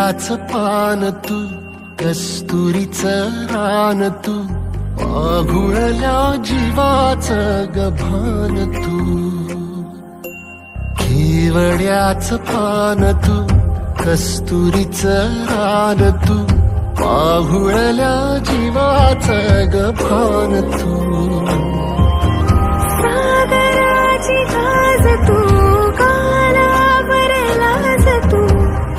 केवड्याचं पान तू, कस्तुरीचं रान तू, पाघुळल्या जीवाचं गभान तू. केवड्याचं पान तू, कस्तुरीचं रान तू, पाघुळल्या जीवाचं गभान तू. सागराची गाज तू, गालावरलाज तू,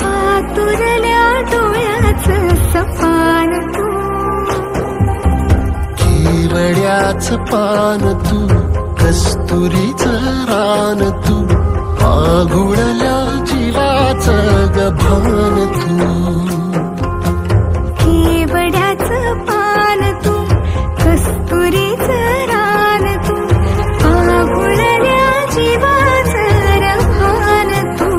आतुरल्या डोळ्याचं सपान तू. केवड्याचं पान तू, कस्तुरीचं रान तू, पाघुळल्या जीवाचं गभान तू. केवड्याचं पान तू, कस्तुरीचं रान तू, पाघुळल्या जीवाचं गभान तू.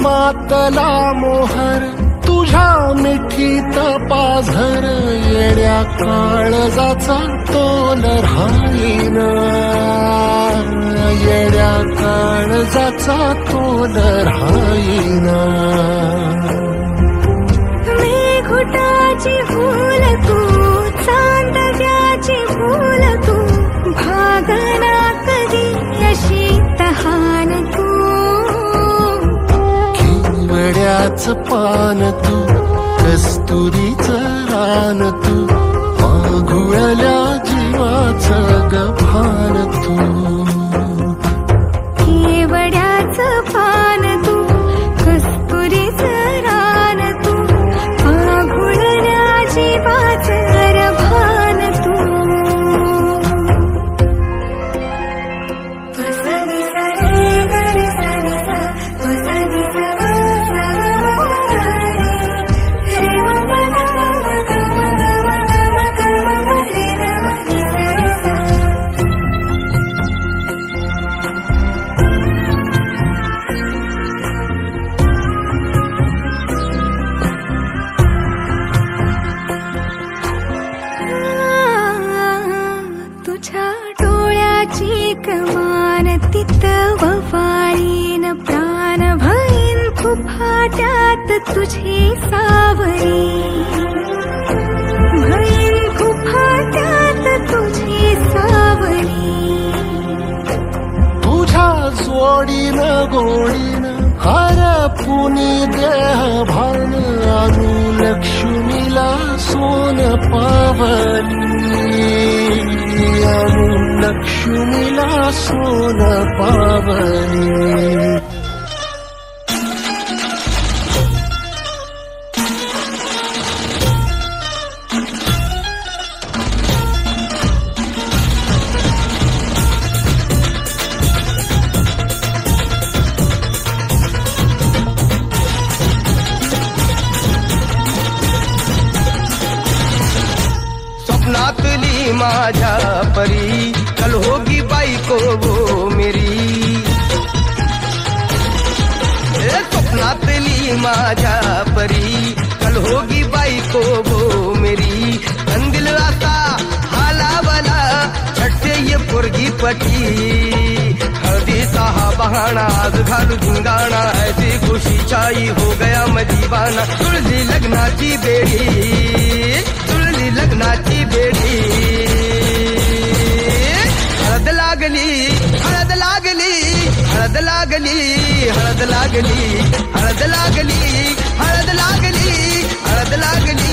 मातला मोहर तुझ्या मिठीत पाझर, येड्या काळजाचा तोल राहीना, येड्या काळजाचा तोल राहीना. मेघुटाची फूल तू, चांदव्याची फूल तू, भागना कधी अशी तहान तू. केवड्याचं पान तू, कस्तुरीचं रान तू, पाघुळल्या जीवाचं गभान तू. केवड्याचं पान तू, कस्तुरीचं रान तू, पाघुळल्या जीवाचं गभान तू. तुझ्या डोळ्याची कमान तिथं ववाळीन, प्राण भईन फुफाट्यात तुझी सावरी, भईन फुफाट्यात तुझी सावरी. तुझ्या जोडीन गोडीन हरपुनी देह भान, आणू लक्ष्मीला सोन पावनी, आणू लक्ष्मीला सोन पावनी. स्वप्नातली माझ्या परी, कल होगी बाईको वो मेरी. स्वप्नातली माझ्या परी, कल होगी बाईको वो मेरी. दिल आता हालावला छटते ये पोरगी पटी, हळदीचा हा बहाना आज घालू धिंगाणा, ऐसी खुशी चाई हो गया मदीवाना. तुळजी लग्नाची बेडी, तुळजी लग्नाची बेडी. हळद लागली, हळद लागली, हळद लागली, हळद लागली, हळद लागली, हळद लागली, हळद लागली,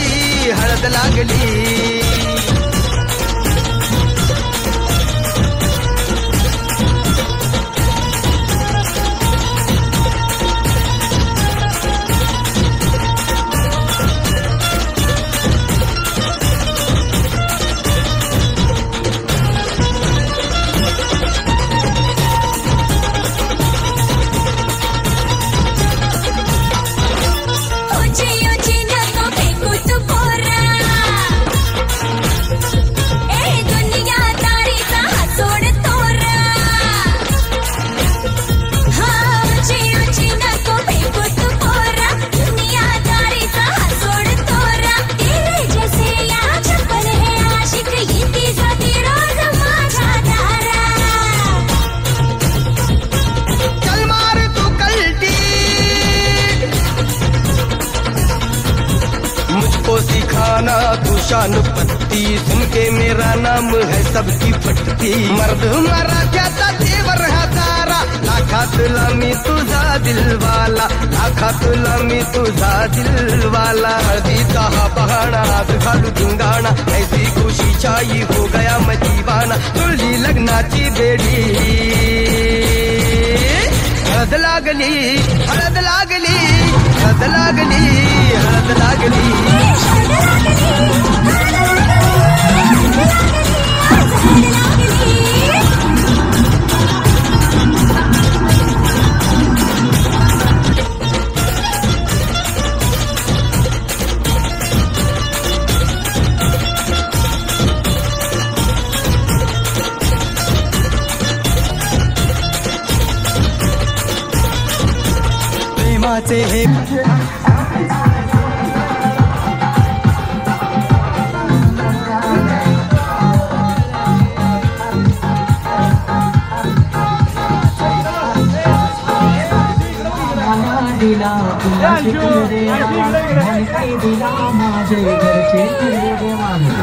हळद लागली. रोटी खाना तू शान पत्ती, सुन के मेरा नाम है सबकी फटती। मर्द मराठ्याचा देवर हजारा, लाखातला मी तुझा दिलवाला, लाखातला मी तुझा दिलवाला। हळदीचा हा बहाणा आज घालू धिंगाणा, ऐसी खुशी छाई हो गया मैं दीवाना। तुझी लग्नाची बेडी हळद लागली, हळद लागली, हळद लागली, हळद लागली। प्रेमाचे हे दिला तुला शिकले रे दिला माझे घरचे रे माझे।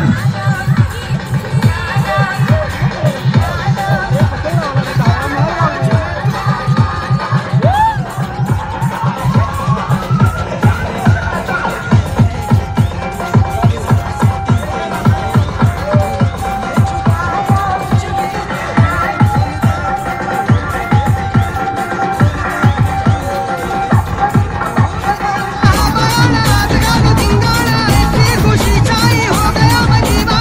खुशी छाई हो गया मैं दीवाना।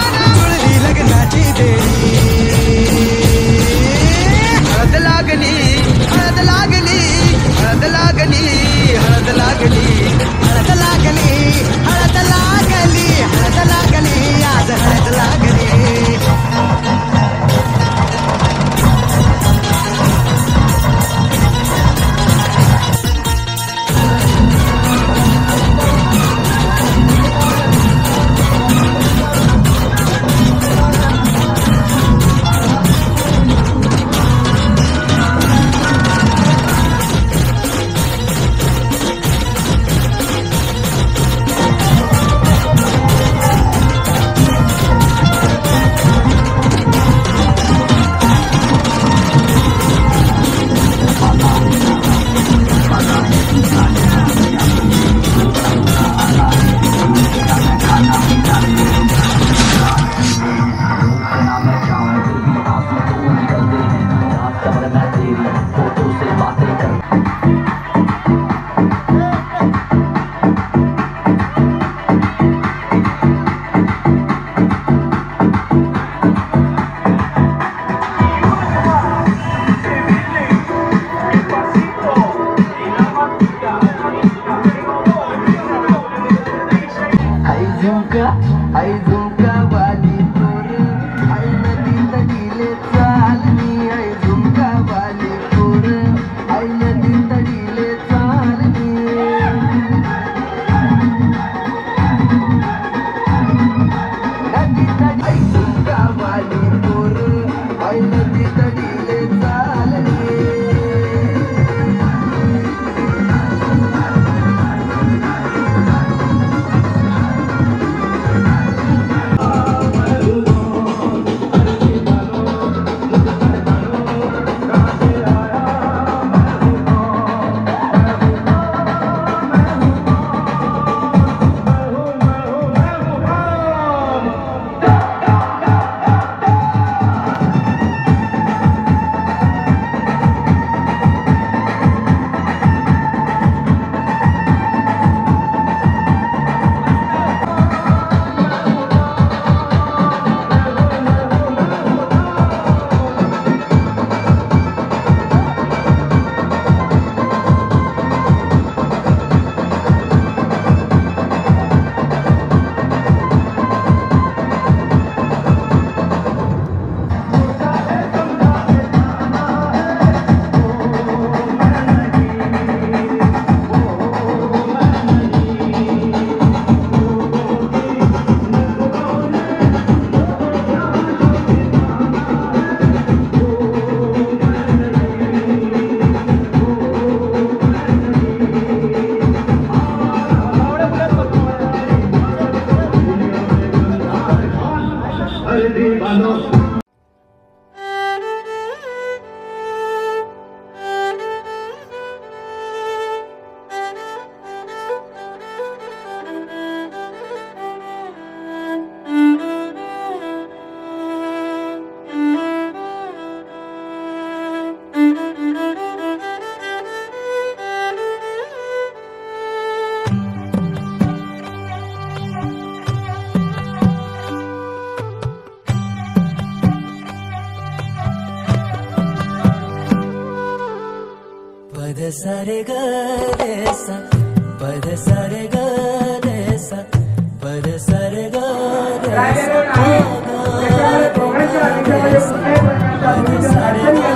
पद सारे ग रे सा पद सारे ग रे सा पद सारे ग रे सा पद सारे ग रे सा पद सारे ग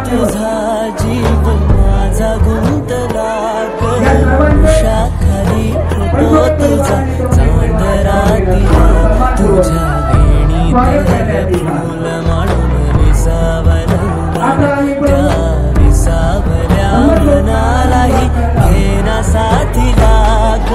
तुझा जीव माझा गुंतला उषा खाली फुटो तुझा चांदरा दिला तुझ्या वेणीत फूल माळून विसावलं त्या विसावल्या मनालाही घेना साथी लाग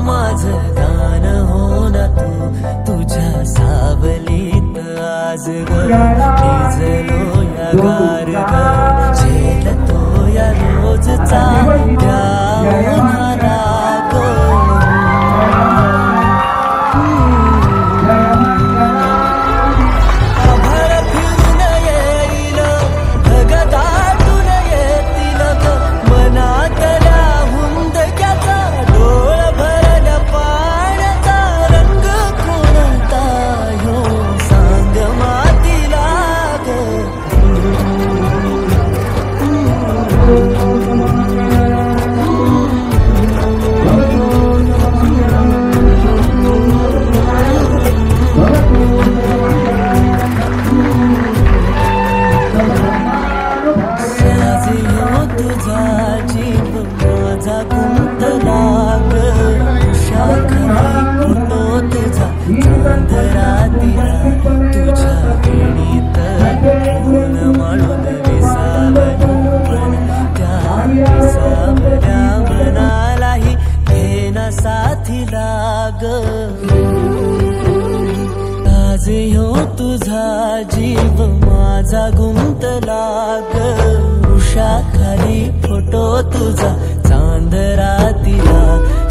माझं गान हो ना तू तुझ्या सावलीत आज गिजलो या गार झेलतो या रोजचा उन्हाळा आभाळ फिरून येईल ढग दाटून येतील मनातल्या हुंदक्याचा डोळ भरल्या पाण्याचा रंग कोणता ह्यो सांग मातीला तुझा जीव माझा गुंतला उषा खाली फुटो तुझा चांदरा दिला तुझ्या वेणीत फूल माळून विसावलं पण त्या विसावल्या मनालाही घेना साथी लाग आज ह्यो तुझा जीव माझा गुंतला उषा खाली फोटो तुझा चांदरा दिला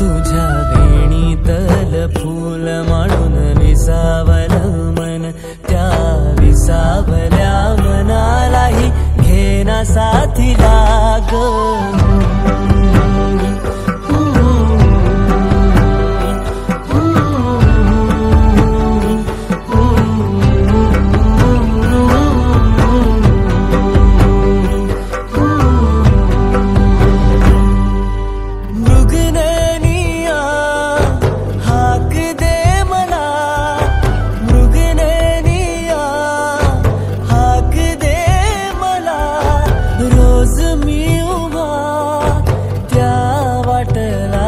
तुझ्या वेणीतल फूल माळून विसावलं मन त्या विसावल्या मनालाही घेना साथी लाग वाटला